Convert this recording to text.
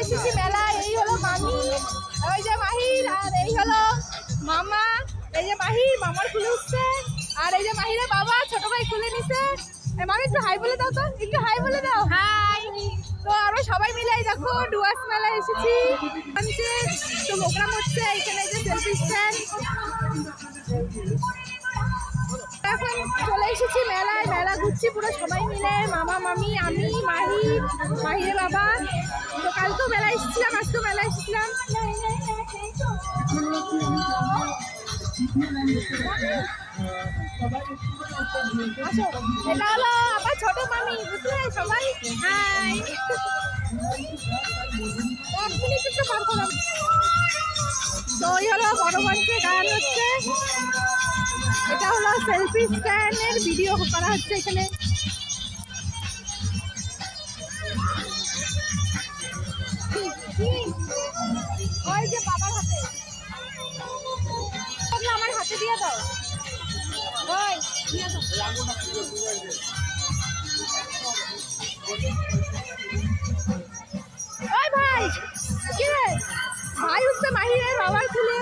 এসেছি মেলায়। এই হলো মামি, ওই যে মাহির, আর এই হলো মামা। এই যে মাহির, মামার খুলে উঠছে। আর এই যে মাহিরের বাবা, ছোট ভাই খুলে নিছে। মামি একটু হাই বলে দাও তো, একটু হাই বলে দাও। হাই। তো আমরা সবাই মিলে দেখো ডুয়ার্স মেলায় এসেছি। তো প্রোগ্রাম হচ্ছে এখানে, যে সেলফি স্ট্যান্ড। এখন চলে এসেছি মেলায়, মেলা ঘুরছি পুরো সবাই মিলে, মামা মামি আমি মাহিরের বাবা। তো কালকেও মেলা এসেছিলাম, আজকেও মেলা এসেছিলাম। আসো, এটা হলো আমার ছোট মামি, বুঝলে সবাই। হাই। এক মিনিট একটু পার করলাম। তো এই হলো বড় বোনকে গান হচ্ছে। এটা হলো সেলফি স্ট্যান্ডের ভিডিও করা হচ্ছে এখানে। ওই যে বাবার হাতে, আমার হাতে দিয়ে দাও। ওই দিয়ে দাও। ওই ভাই, কি রে ভাই? হচ্ছে মাহিরের বাবার খুলে।